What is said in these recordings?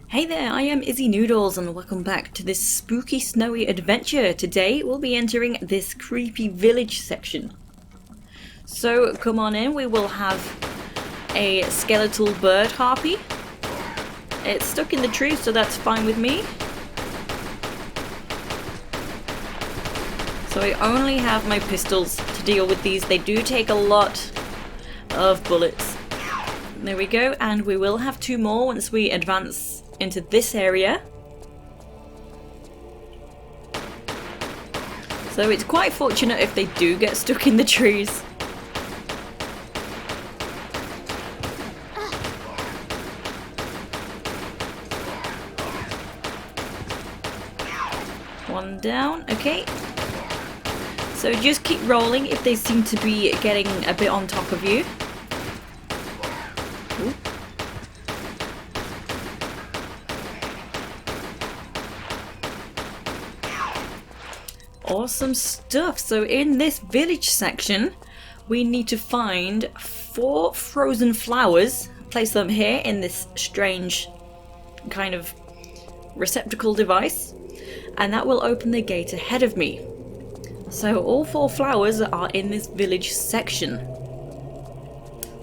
Hey there, I am Izzy Noodles and welcome back to this spooky snowy adventure. Today we'll be entering this creepy village section. So come on in, we will have a skeletal bird harpy. It's stuck in the tree, so that's fine with me. So I only have my pistols to deal with these. They do take a lot of bullets. There we go, and we will have two more once we advance into this area. So it's quite fortunate if they do get stuck in the trees. One down, okay. So just keep rolling if they seem to be getting a bit on top of you. Ooh. Awesome stuff. So in this village section, we need to find 4 frozen flowers, place them here in this strange kind of receptacle device, and that will open the gate ahead of me. So all 4 flowers are in this village section.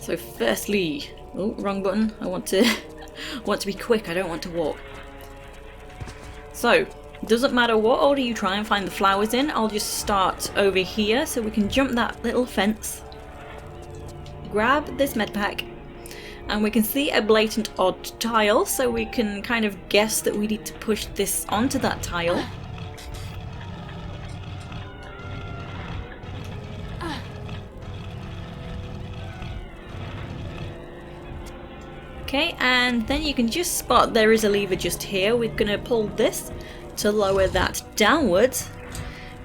So firstly, oh, wrong button. I want to be quick. I don't want to walk. So doesn't matter what order you try and find the flowers in. I'll just start over here so we can jump that little fence. Grab this medpack, and we can see a blatant odd tile, so we can kind of guess that we need to push this onto that tile. Okay, and then you can just spot there is a lever just here. We're going to pull this to lower that downwards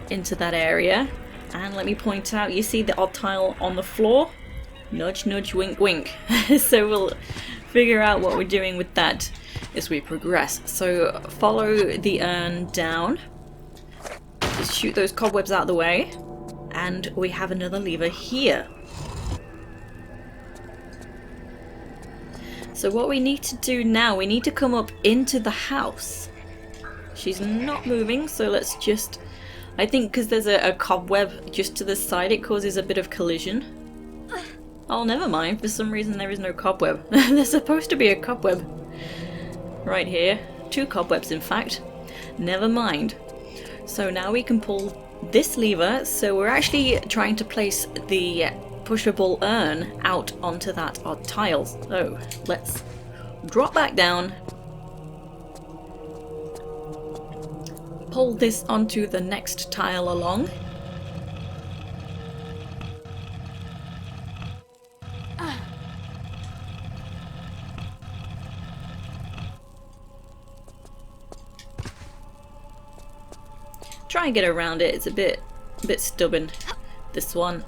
into that area. And let me point out, you see the odd tile on the floor? Nudge, nudge, wink, wink. So we'll figure out what we're doing with that as we progress. So follow the urn down. Just shoot those cobwebs out of the way. And we have another lever here. So what we need to do now, we need to come up into the house. She's not moving, so let's just... I think because there's a cobweb just to the side, it causes a bit of collision. Oh, never mind. For some reason there is no cobweb. There's supposed to be a cobweb right here. 2 cobwebs, in fact. Never mind. So now we can pull this lever. So we're actually trying to place the pushable urn out onto that odd tile. So let's drop back down. Pull this onto the next tile along. Try and get around it. It's a bit stubborn, this one.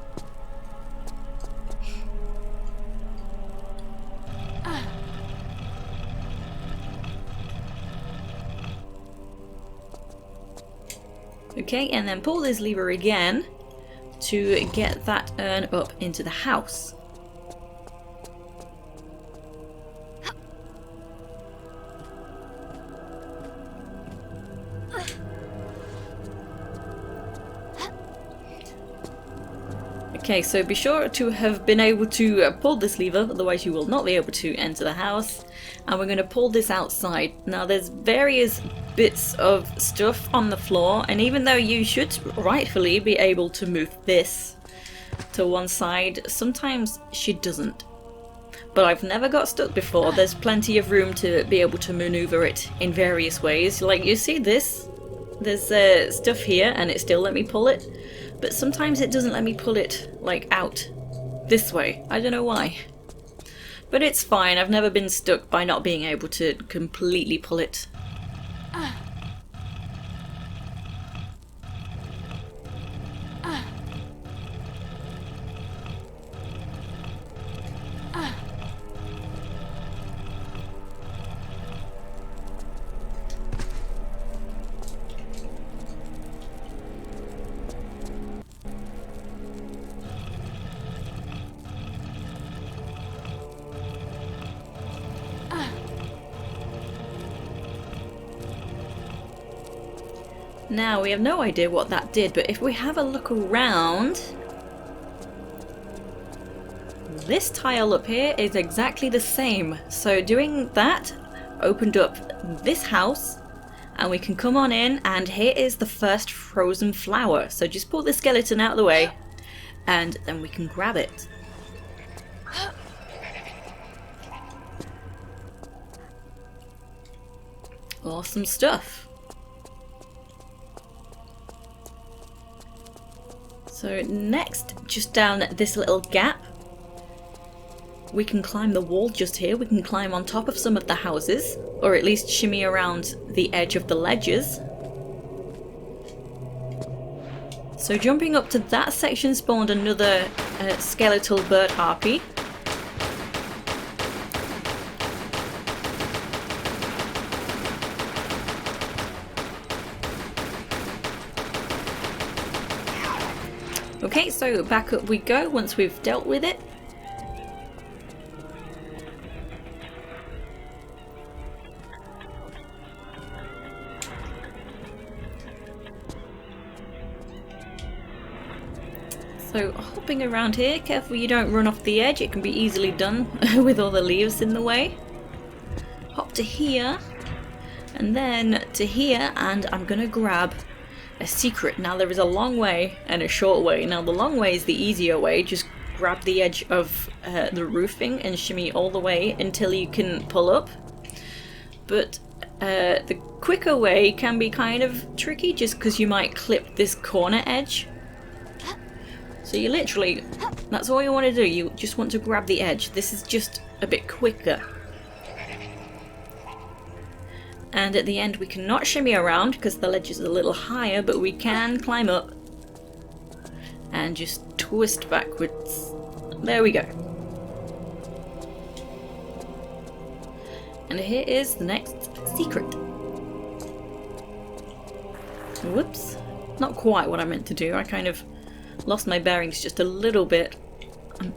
Okay, and then pull this lever again to get that urn up into the house. Okay, so be sure to have been able to pull this lever, otherwise you will not be able to enter the house. And we're going to pull this outside. Now there's various bits of stuff on the floor, and even though you should rightfully be able to move this to one side, sometimes she doesn't. But I've never got stuck before. There's plenty of room to be able to maneuver it in various ways. Like you see this, there's stuff here and it still let me pull it, but sometimes it doesn't let me pull it like out this way. I don't know why. But it's fine, I've never been stuck by not being able to completely pull it. Now, we have no idea what that did, but if we have a look around, this tile up here is exactly the same. So doing that opened up this house, and we can come on in, and here is the first frozen flower. So just pull the skeleton out of the way, and then we can grab it. Awesome stuff. So next, just down this little gap, we can climb the wall just here. We can climb on top of some of the houses, or at least shimmy around the edge of the ledges. So jumping up to that section spawned another skeletal bird harpy. Okay, so back up we go once we've dealt with it. So hopping around here, careful you don't run off the edge, it can be easily done with all the leaves in the way. Hop to here, and then to here, and I'm gonna grab a secret. Now there is a long way and a short way. Now the long way is the easier way, just grab the edge of the roofing and shimmy all the way until you can pull up. But the quicker way can be kind of tricky just because you might clip this corner edge. So you literally, that's all you want to do, you just want to grab the edge. This is just a bit quicker. And at the end we cannot shimmy around because the ledge is a little higher, but we can climb up and just twist backwards. There we go. And here is the next secret. Whoops. Not quite what I meant to do. I kind of lost my bearings just a little bit. I'm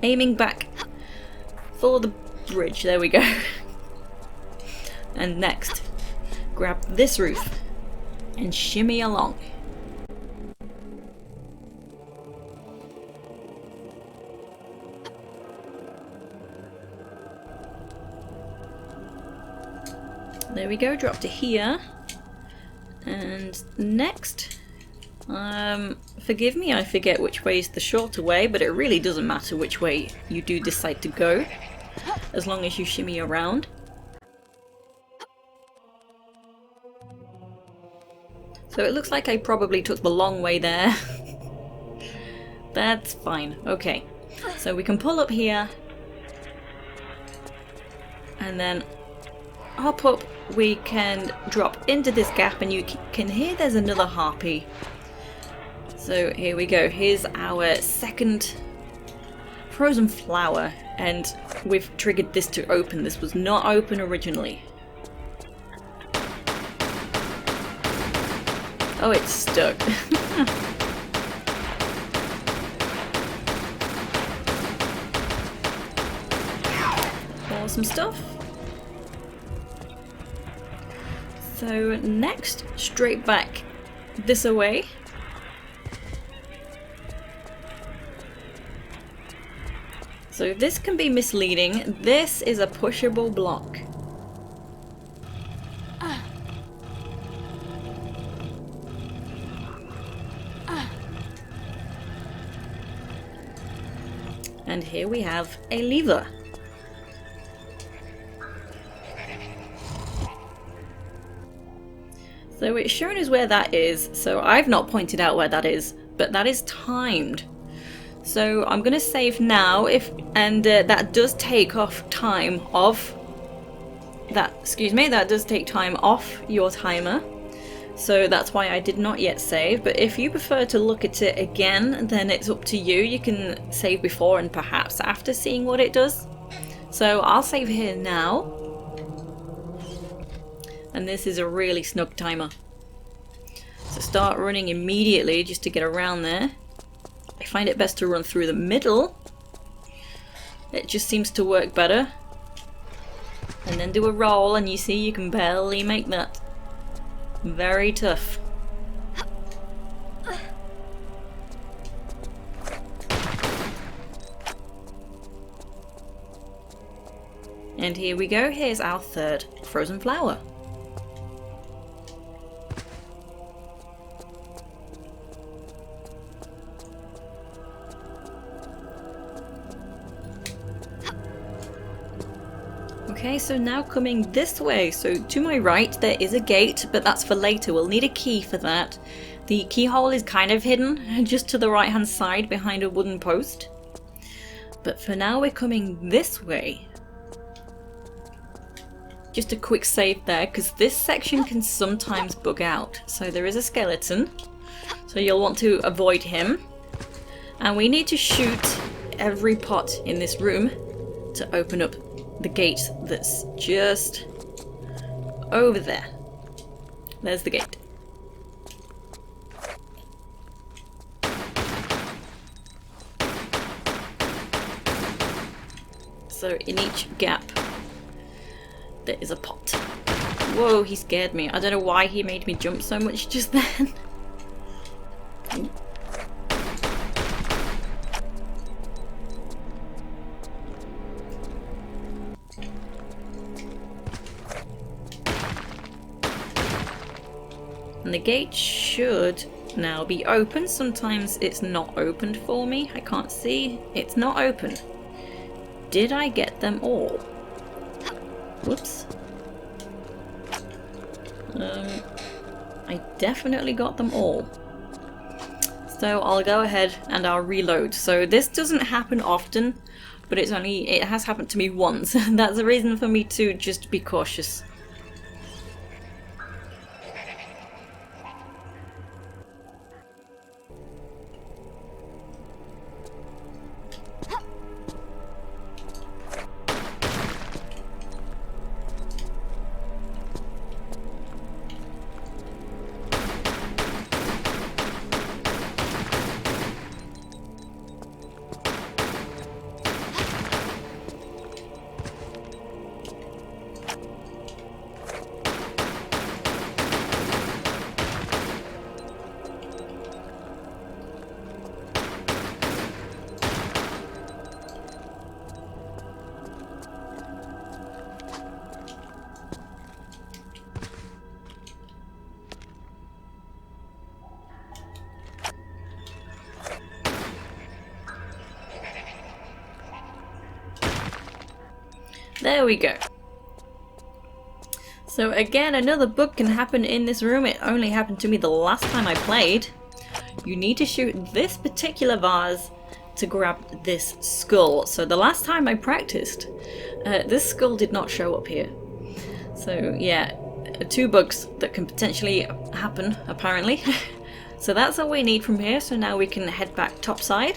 aiming back for the bridge. There we go. And next, grab this roof and shimmy along. There we go, drop to here. And next, forgive me, I forget which way is the shorter way, but it really doesn't matter which way you do decide to go, as long as you shimmy around. So it looks like I probably took the long way there. That's fine. Okay. So we can pull up here. And then hop up. We can drop into this gap and you can hear there's another harpy. So here we go. Here's our second frozen flower. And we've triggered this to open. This was not open originally. Oh, it's stuck. Awesome stuff. So next, straight back this away. So this can be misleading. This is a pushable block. And here we have a lever. So it's shown us where that is. So I've not pointed out where that is, but that is timed. So I'm going to save now, that does take off time off that. Excuse me, that does take time off your timer. So that's why I did not yet save, but if you prefer to look at it again, then it's up to you. You can save before and perhaps after seeing what it does. So I'll save here now. And this is a really snug timer. So start running immediately just to get around there. I find it best to run through the middle. It just seems to work better. And then do a roll and you see you can barely make that. Very tough. And here we go, here's our third frozen flower. Okay, so now coming this way. So to my right there is a gate, but that's for later. We'll need a key for that. The keyhole is kind of hidden just to the right hand side behind a wooden post. But for now we're coming this way. Just a quick save there, because this section can sometimes bug out. So there is a skeleton, so you'll want to avoid him. And we need to shoot every pot in this room to open up the gate that's just over there. There's the gate. So in each gap there is a pot. Whoa, he scared me. I don't know why he made me jump so much just then. And the gate should now be open. Sometimes it's not opened for me. I can't see. It's not open. Did I get them all? Whoops. I definitely got them all. So I'll go ahead and I'll reload. So this doesn't happen often, but it has happened to me once. That's a reason for me to just be cautious. There we go. So again, another bug can happen in this room. It only happened to me the last time I played. You need to shoot this particular vase to grab this skull. So the last time I practiced, this skull did not show up here. So yeah, two bugs that can potentially happen apparently. So that's all we need from here. So now we can head back topside.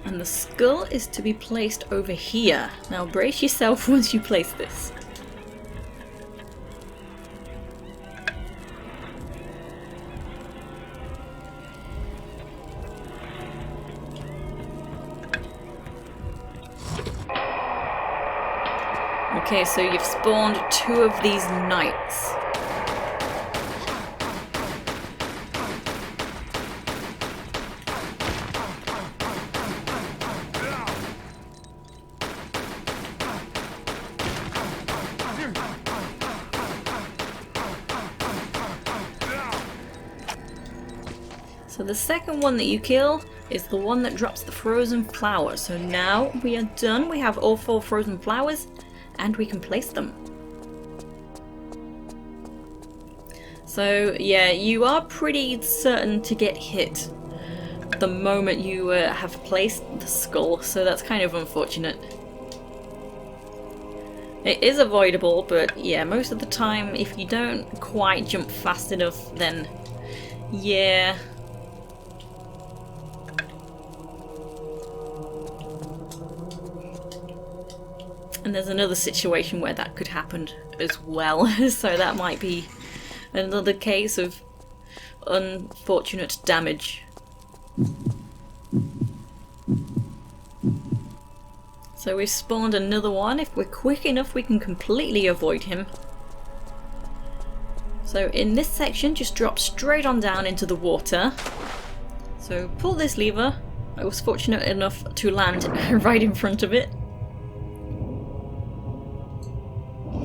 And the skull is to be placed over here. Now brace yourself once you place this. Okay, so you've spawned 2 of these knights. So the second one that you kill is the one that drops the frozen flower. So now we are done. We have all 4 frozen flowers and we can place them. So yeah, you are pretty certain to get hit the moment you have placed the skull, so that's kind of unfortunate. It is avoidable, but yeah, most of the time if you don't quite jump fast enough, then yeah. And there's another situation where that could happen as well, so that might be another case of unfortunate damage. So we've spawned another one. If we're quick enough, we can completely avoid him. So in this section, just drop straight on down into the water. So pull this lever. I was fortunate enough to land right in front of it.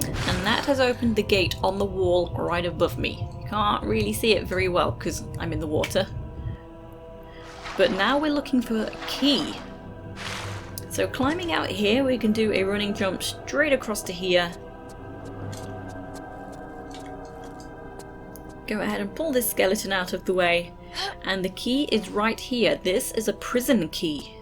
And that has opened the gate on the wall right above me. You can't really see it very well because I'm in the water. But now we're looking for a key. So climbing out here, we can do a running jump straight across to here. Go ahead and pull this skeleton out of the way. And the key is right here. This is a prison key.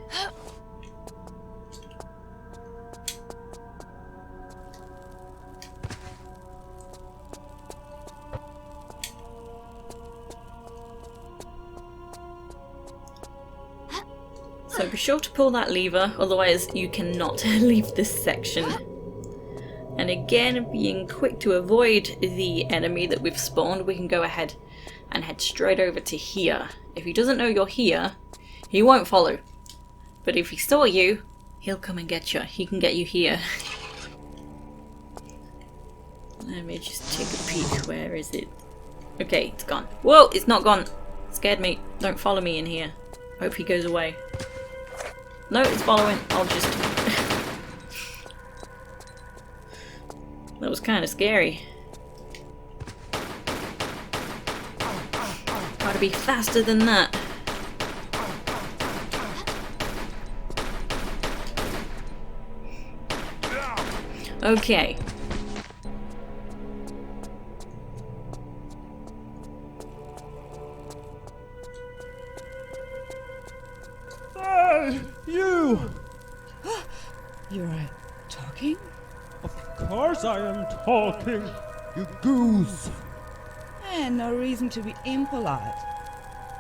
So be sure to pull that lever, otherwise you cannot leave this section. And again, being quick to avoid the enemy that we've spawned, we can go ahead and head straight over to here. If he doesn't know you're here, he won't follow. But if he saw you, he'll come and get you. He can get you here. Let me just take a peek. Where is it? Okay, it's gone. Whoa, it's not gone. Scared me. Don't follow me in here. Hope he goes away. No, it's following. I'll just... That was kind of scary. Gotta be faster than that. Okay. You! You're talking? Of course I am talking, you goose! And no reason to be impolite.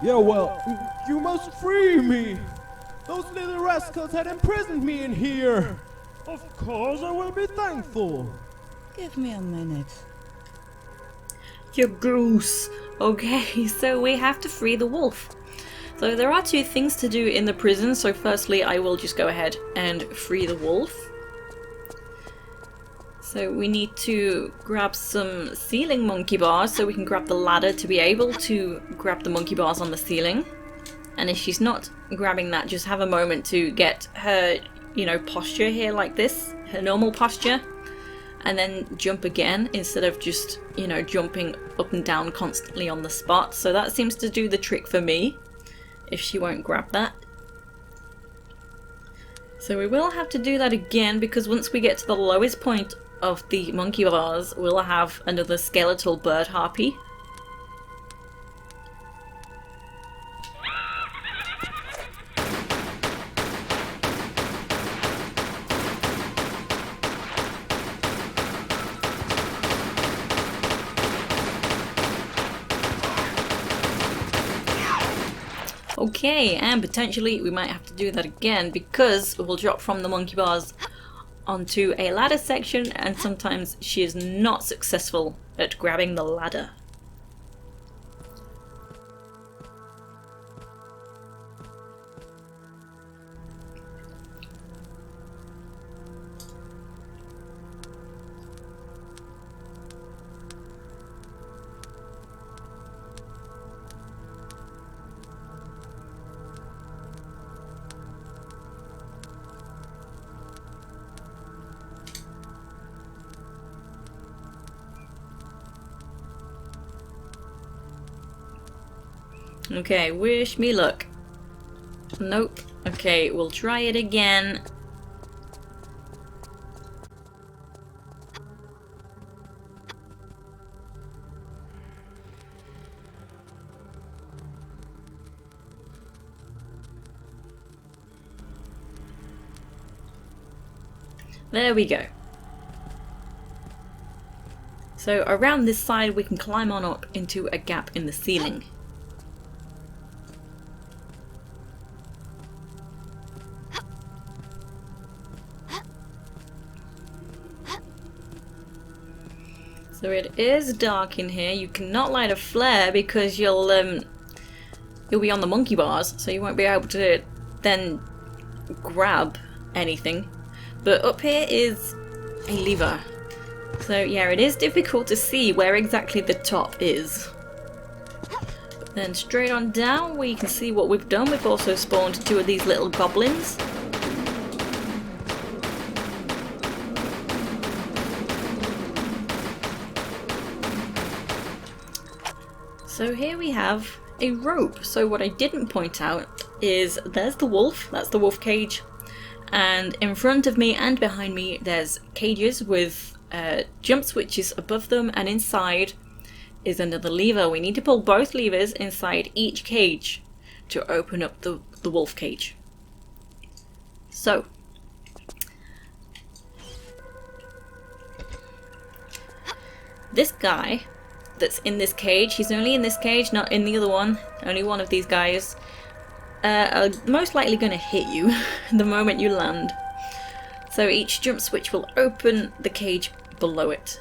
Yeah, well, you must free me! Those little rascals had imprisoned me in here! Of course I will be thankful! Give me a minute. You goose. Okay, so we have to free the wolf. So there are two things to do in the prison. So firstly, I will just go ahead and free the wolf. So we need to grab some ceiling monkey bars so we can grab the ladder to be able to grab the monkey bars on the ceiling. And if she's not grabbing that, just have a moment to get her, posture here like this, her normal posture. And then jump again instead of just, jumping up and down constantly on the spot. So that seems to do the trick for me, if she won't grab that. So we will have to do that again, because once we get to the lowest point of the monkey bars, we'll have another skeletal bird harpy. Okay, and potentially we might have to do that again because we'll drop from the monkey bars onto a ladder section, and sometimes she is not successful at grabbing the ladder. Okay, wish me luck. Nope. Okay, we'll try it again. There we go. So around this side we can climb on up into a gap in the ceiling. So it is dark in here. You cannot light a flare because you'll be on the monkey bars, so you won't be able to then grab anything. But up here is a lever. So yeah, it is difficult to see where exactly the top is. But then straight on down we can see what we've done. We've also spawned 2 of these little goblins. So here we have a rope. So what I didn't point out is there's the wolf, that's the wolf cage, and in front of me and behind me there's cages with jump switches above them, and inside is another lever. We need to pull both levers inside each cage to open up the wolf cage. So this guy that's in this cage, he's only in this cage, not in the other one. Only one of these guys are most likely going to hit you the moment you land. So each jump switch will open the cage below it.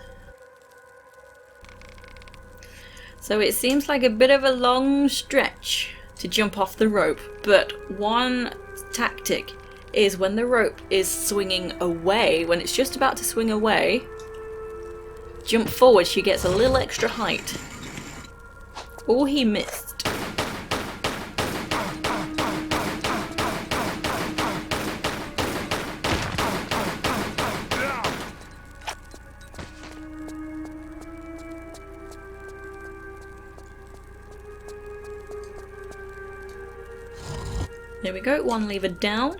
So it seems like a bit of a long stretch to jump off the rope, but one tactic is when the rope is swinging away, when it's just about to swing away, jump forward, she gets a little extra height. Oh, he missed. There we go, one lever down.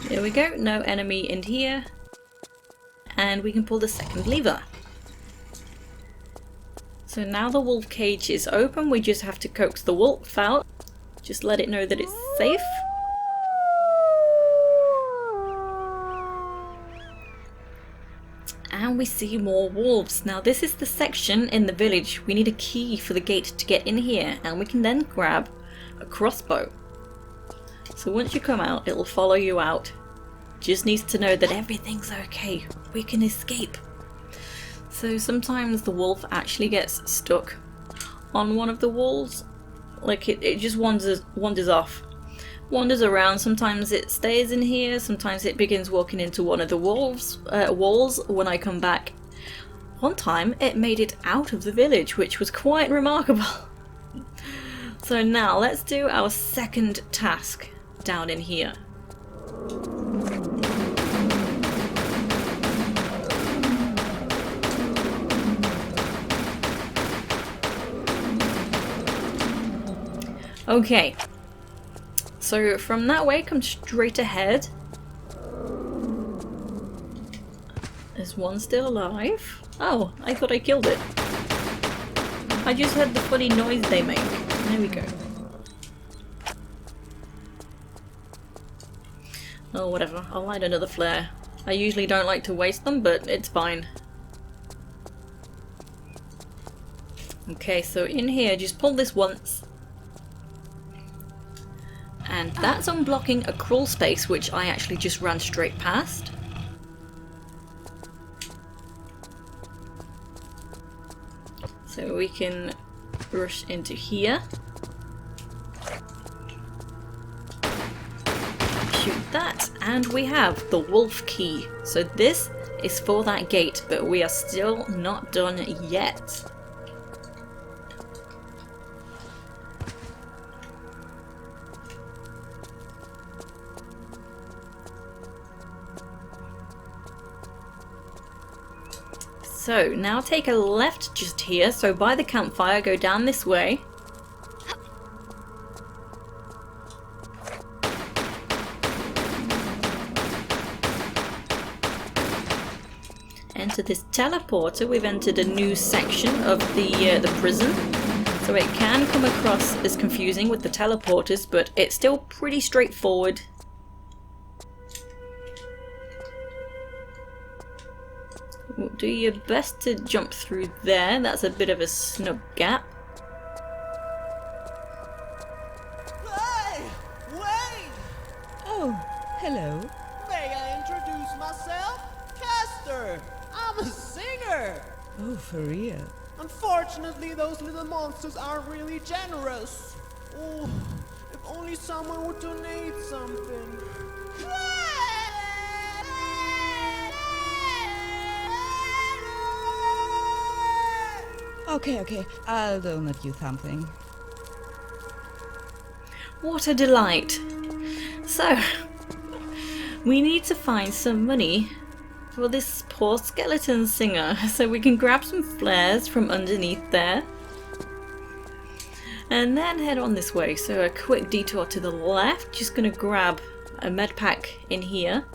There we go, no enemy in here. And we can pull the second lever. So now the wolf cage is open, we just have to coax the wolf out. Just let it know that it's safe. And we see more wolves. Now this is the section in the village. We need a key for the gate to get in here, and we can then grab a crossbow. So once you come out, it'll follow you out. Just needs to know that everything's okay. We can escape. So sometimes the wolf actually gets stuck on one of the walls. Like it just wanders off. Wanders around. Sometimes it stays in here. Sometimes it begins walking into one of the walls when I come back. One time it made it out of the village, which was quite remarkable. So now let's do our second task down in here. Okay, so from that way, come straight ahead. Is one still alive? Oh, I thought I killed it. I just heard the funny noise they make. There we go. Oh, whatever. I'll light another flare. I usually don't like to waste them, but it's fine. Okay, so in here, just pull this once. And that's unblocking a crawl space, which I actually just ran straight past. So we can rush into here. Shoot that, and we have the wolf key. So this is for that gate, but we are still not done yet. So now take a left just here, so by the campfire, go down this way. Enter this teleporter. We've entered a new section of the prison. So it can come across as confusing with the teleporters, but it's still pretty straightforward. Well, do your best to jump through there. That's a bit of a snug gap. Hey! Wait! Oh, hello. May I introduce myself? Caster! I'm a singer! Oh, for real? Unfortunately, those little monsters aren't really generous. Oh, if only someone would donate something. Okay, I'll donate you something. What a delight. So, we need to find some money for this poor skeleton singer, so we can grab some flares from underneath there and then head on this way. So a quick detour to the left, just gonna grab a medpack in here.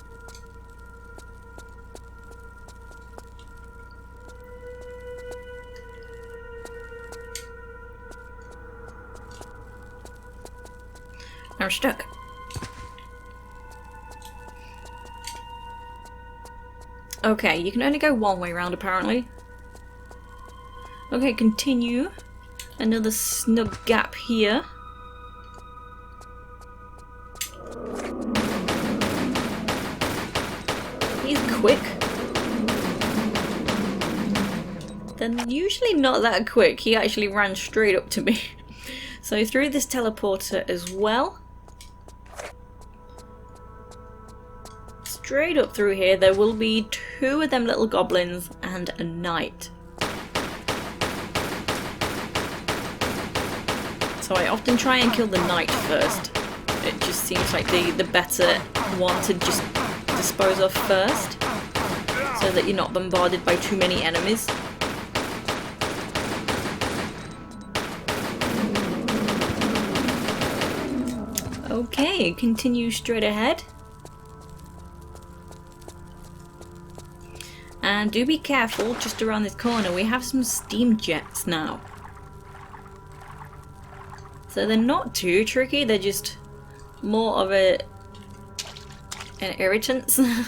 I'm stuck. Okay, you can only go one way round apparently. Okay, continue. Another snug gap here. He's quick. Then usually not that quick. He actually ran straight up to me. So through this teleporter as well. Straight up through here, there will be 2 of them little goblins and a knight. So I often try and kill the knight first. It just seems like the better one to just dispose of first, so that you're not bombarded by too many enemies. Okay, continue straight ahead. And do be careful, just around this corner we have some steam jets now. So they're not too tricky, they're just more of an irritant. So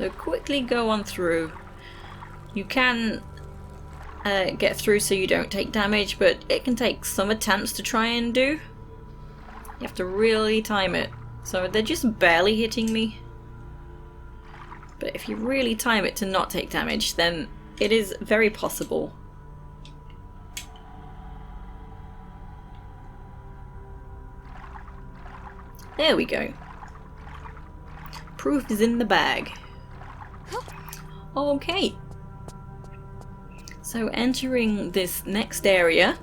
quickly go on through. You can get through so you don't take damage, but it can take some attempts to try and do. You have to really time it. So they're just barely hitting me. But if you really time it to not take damage, then it is very possible. There we go. Proof is in the bag. Okay. So entering this next area,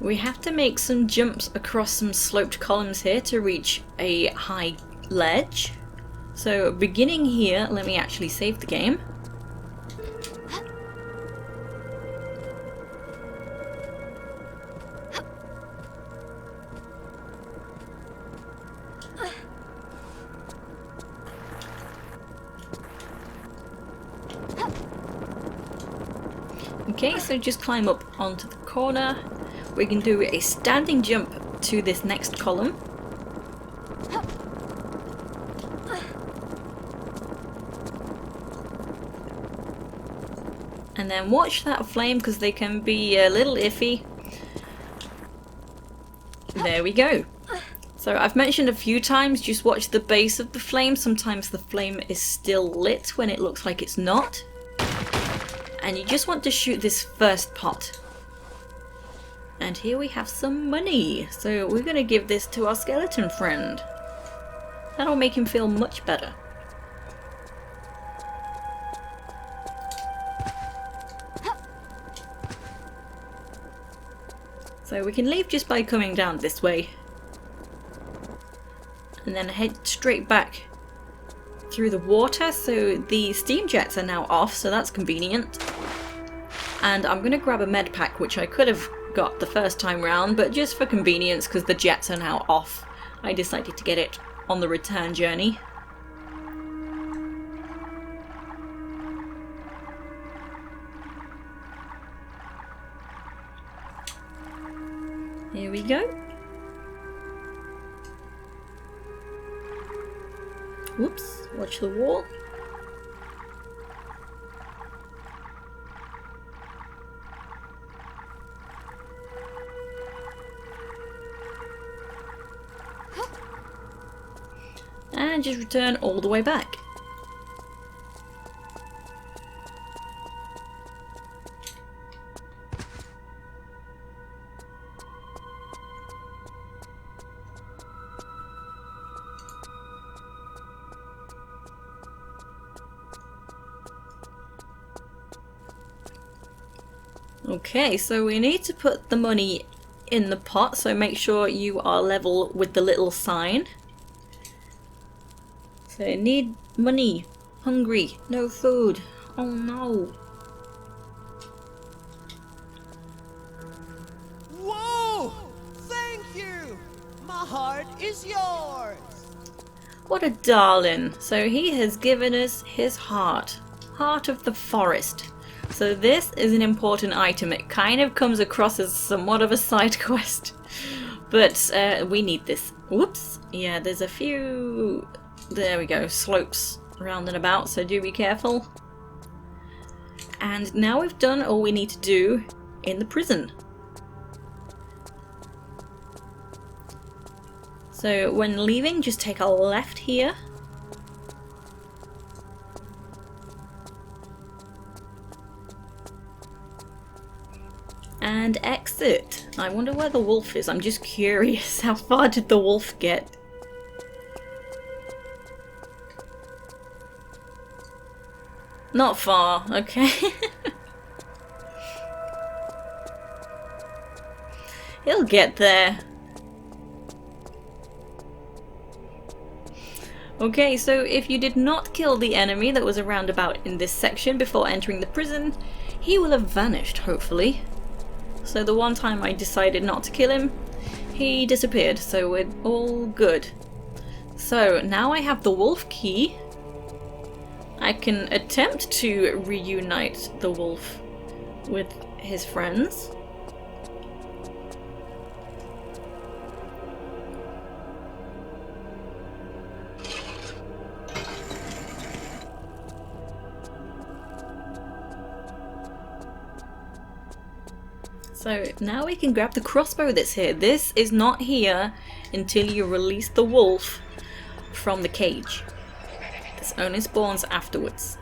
we have to make some jumps across some sloped columns here to reach a high ledge. So beginning here, let me actually save the game. Okay, so just climb up onto the corner. We can do a standing jump to this next column. And then watch that flame because they can be a little iffy. There we go. So I've mentioned a few times, just watch the base of the flame. Sometimes the flame is still lit when it looks like it's not. And you just want to shoot this first pot. And here we have some money. So we're going to give this to our skeleton friend. That'll make him feel much better. So we can leave just by coming down this way. And then head straight back through the water. So the steam jets are now off, so that's convenient. And I'm going to grab a med pack, which I could have got the first time round, but just for convenience, because the jets are now off, I decided to get it on the return journey. Here we go. Whoops, watch the wall. And just return all the way back. Okay, so we need to put the money in the pot, so make sure you are level with the little sign. So need money, hungry, no food. Oh no. Whoa! Thank you! My heart is yours! What a darling. So he has given us his heart. Heart of the forest. So this is an important item. It kind of comes across as somewhat of a side quest. But we need this. Whoops. Yeah, there's a few... There we go. Slopes round and about, so do be careful. And now we've done all we need to do in the prison. So when leaving, just take a left here. And exit. I wonder where the wolf is. I'm just curious. How far did the wolf get? Not far, okay. He'll get there. Okay, so if you did not kill the enemy that was around about in this section before entering the prison, he will have vanished, hopefully. So the one time I decided not to kill him, he disappeared, so we're all good. So now I have the wolf key. I can attempt to reunite the wolf with his friends. So now we can grab the crossbow that's here. This is not here until you release the wolf from the cage. This only spawns afterwards.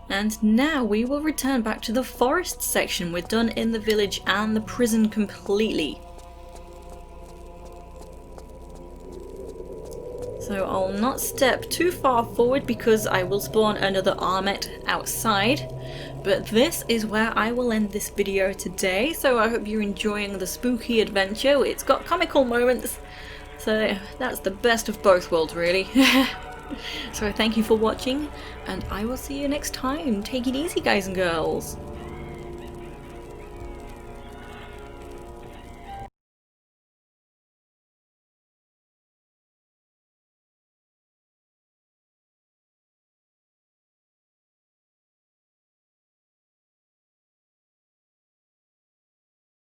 And now we will return back to the forest section. We're done in the village and the prison completely. So I'll not step too far forward because I will spawn another Armet outside. But this is where I will end this video today. So I hope you're enjoying the spooky adventure. It's got comical moments. So that's the best of both worlds, really. So thank you for watching, and I will see you next time. Take it easy, guys and girls.